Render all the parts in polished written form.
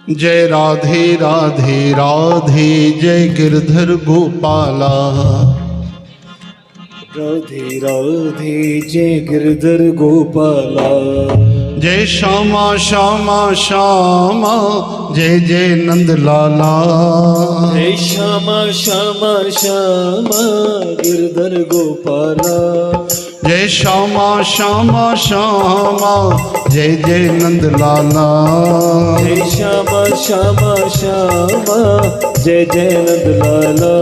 जय राधे राधे राधे जय गिरधर गोपाला। राधे राधे जय गिरधर गोपाला। जय श्यामा श्यामा श्यामा जय जय नंद लाला। जय श्यामा श्यामा श्यामा गिरधर गोपाला। जय श्यामा श्यामा श्यामा जय जय नंद लाला। जय श्यामा श्यामा श्यामा जय जय नंद लाला।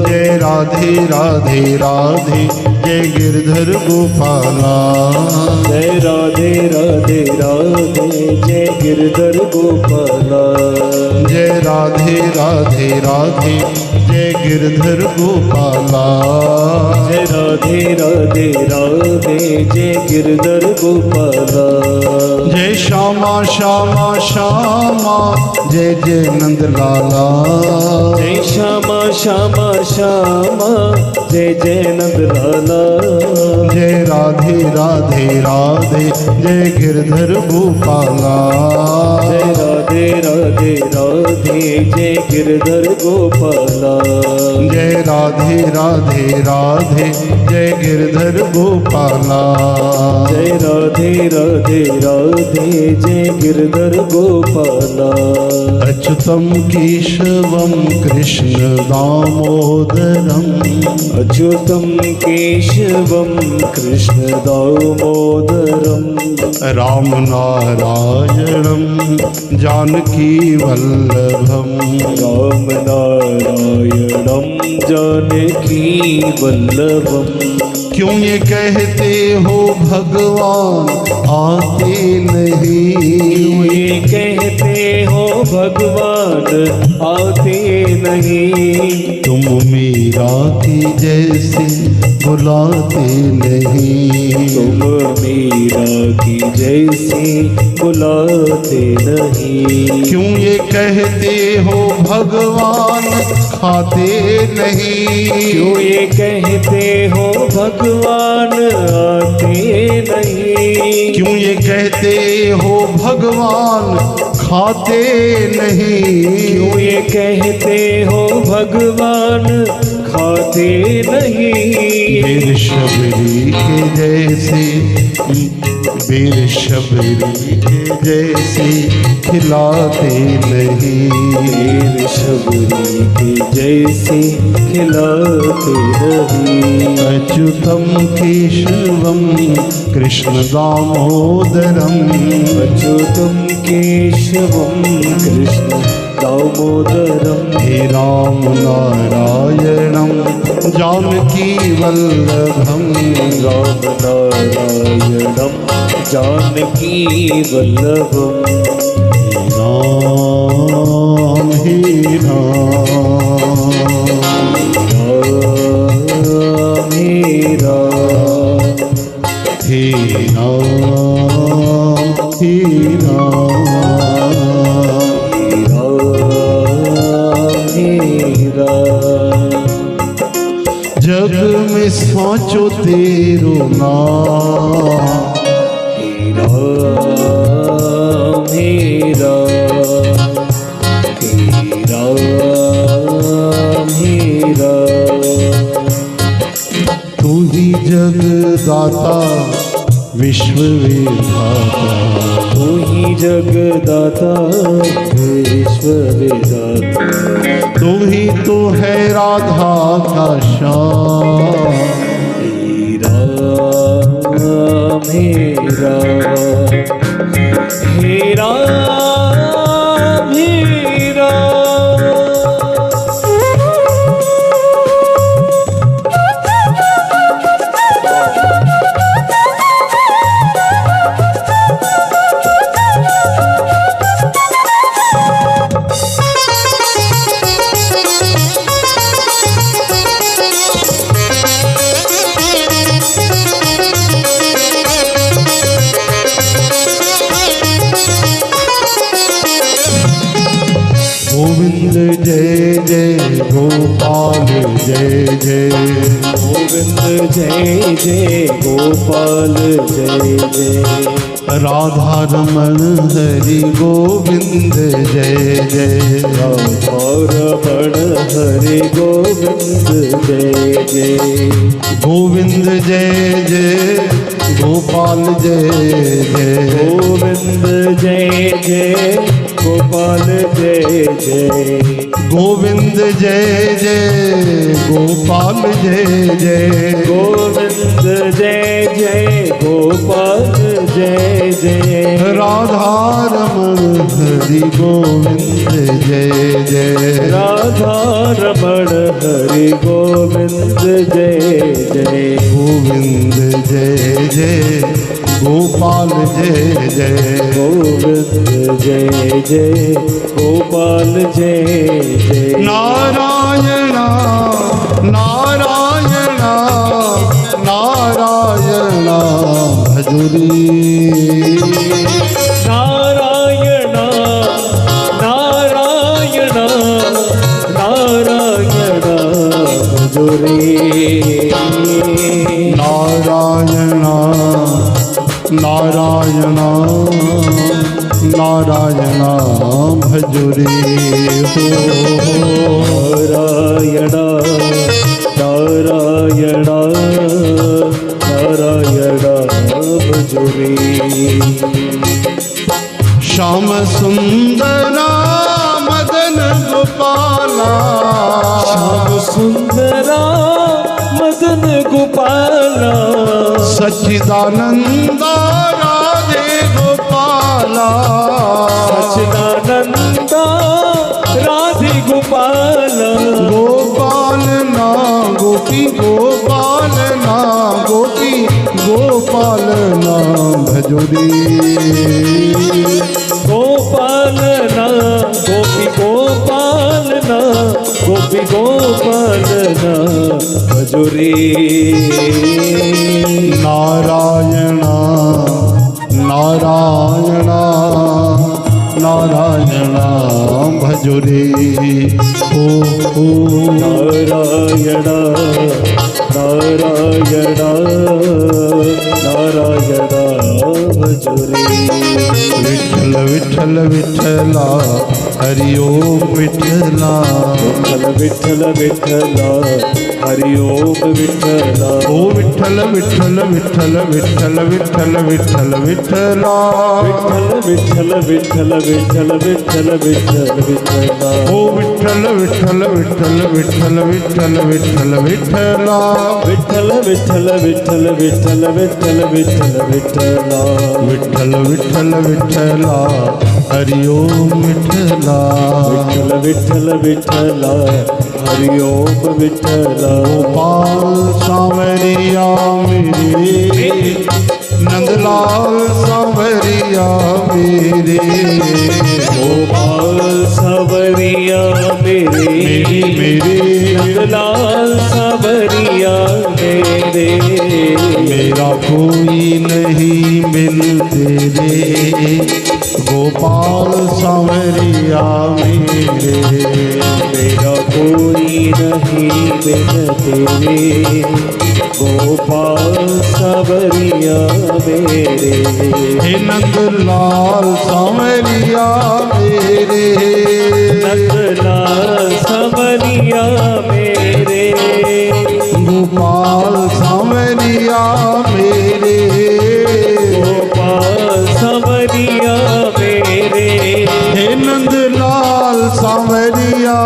जय राधे राधे राधे जय गिरधर गोपाला। जय राधे राधे राधे जय गिरधर गोपाला। जय राधे राधे राधे जय गिरधर गोपाला। जय राधे राधे राधे जय गिरधर गोपाला। जय श्यामा श्यामा श्यामा जय जय नंद लाला। जय श्यामा श्यामा श्यामा जय जय नंद लाला। जय राधे राधे राधे जय गिरधर गोपाला। जय राधे राधे राधे जय गिरधर गोपाला। जय राधे राधे राधे जय गिरधर गोपाला। जय राधे राधे राधे जय गिरधर गोपाला। अच्युतम केशवम कृष्ण दामोदरम। अच्युतं केशवं कृष्ण दामोदरं। राम नारायणम जानकी वल्लभम। राम नारायणं जानकी वल्लभम्। क्यों ये कहते हो भगवान आते नहीं। क्यों ये कहते हो भगवान आते नहीं। तुम मीरा की जैसे बुलाते नहीं। तुम मीरा की जैसी बुलाते नहीं। क्यों ये कहते हो भगवान खाते नहीं। क्यों ये कहते हो भगवान आते नहीं। क्यों ये कहते हो भगवान खाते नहीं। क्यों ये कहते हो भगवान खाते नहीं। वीर शबरी के जैसे वीर शबरी के जैसे खिलाते नहीं। वीर शबरी के जैसे खिलाते नहीं। अच्युतम केशवम कृष्ण दामोदरम। अच्युतं केशवं कृष्ण दामोदरं। हे राम नारायणम जानकी वल्लभम। राम नारायणं जानकी वल्लभम्। राम हे राम राम हे राम। हे राम हे राम। जग में सोचो तेरो नाम। हे राम हे राम। हे राम हे राम। तू ही जगदाता विश्व विधाता। तू ही जगदाता विश्व विधाता। तू ही तो है राधा का श्याम। हे राम हे राम। हे राम हे राम। गोविंद जय जय गोपाल जय जय। गोविंद जय जय गोपाल जय जय। राधा रमण हरि गोविंद जय जय। राधा रमण हरि गोविंद जय जय। गोविंद जय जय गोपाल जय जय। गोविंद जय जय गोपाल जय जय। गोविंद जय जय गोपाल जय जय। गोविंद जय जय गोपाल जय जय। राधा रमण हरि गोविंद जय जय। राधा रमण हरि गोविंद जय जय। गोविंद जय जय गोपाल जय जय। गोविंद जय जय गोपाल जय जय। नारायणा नारायणा नारायणा भजुरी। नारायण नारायण नारायण भजुरी। नारायणा नारायणा नारायणा भजुरी हो। नारायण नारायण नारायण भजुरी। श्याम सुंदरा मदन गोपाला। श्याम सुंदरा मदन गोपाला। सच्चिदानंदा राधे गोपाला। सच्चिदानंदा राधे गोपाला। गोपाल ना गोपी गोपाल ना गोपी गोपाल ना भजुरी। गोपाल ना गोपी गोपाल ना गोपी गोपाल ना भजुरी। नारायणा नारायणा नारायणा भजुरी हो हो। नारायण नारायण नारायण भजुरी। विठ्ठल विठ्ठल विठ्ठला हरि ओम विठ्ठला। विठ्ठल विठ्ठल विठ्ठला हरि ओम विठ्ठला। ओ विठ्ठल विठ्ठल विठ्ठल विठ्ठल विठ्ठल विठ्ठल विठ्ठला। विठ्ठल विठ्ठल विठ्ठल विठ्ठल विठ्ठल विठ्ठला। ओ विठ्ठल विठ्ठल विठ्ठल विठ्ठल विठ्ठल विठ्ठल विठ्ठला। विठ्ठल विठ्ठल विठ्ठल विठ्ठल विठ्ठल विठ्ठल विठ्ठला। विठ्ठल विठ्ठल विठ्ठला हरि ओम विठ्ठला। विठ्ठल विठ्ठल विठ्ठला हरि ओम विठ्ठला। गोपाल सांवरिया मेरे नंदलाल सांवरिया मेरे। गोपाल सांवरिया मेरे मेरे नंदलाल सांवरिया मेरे। मेरा कोई नहीं बिन तेरे गोपाल सांवरिया मेरे। मेरा कोई नहीं बिन तेरे गोपाल सांवरिया मेरे। हे नंदलाल सांवरिया मेरे। नंदलाल सांवरिया मेरे। गोपाल सांवरिया मेरे। गोपाल सांवरिया मेरे। हे नंदलाल सांवरिया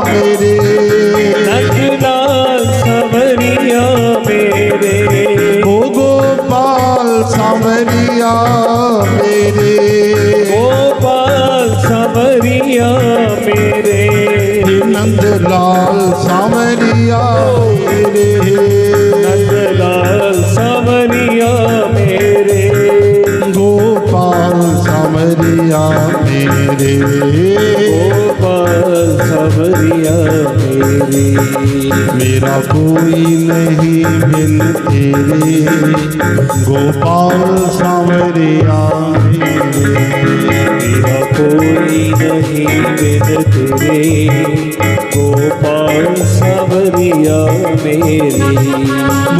मेरे। नंदलाल सांवरिया मेरे। ओ गोपाल सांवरिया मेरे। गोपाल सांवरिया मेरे। हे नंदलाल सांवरिया मेरे। नंदलाल सांवरिया मेरे। गोपाल सांवरिया मेरे। गोपाल सांवरिया मेरे। मेरा कोई नहीं बिन तेरे गोपाल सांवरिया मेरे। मेरा कोई नहीं बिन तेरे गोपाल सांवरिया मेरे।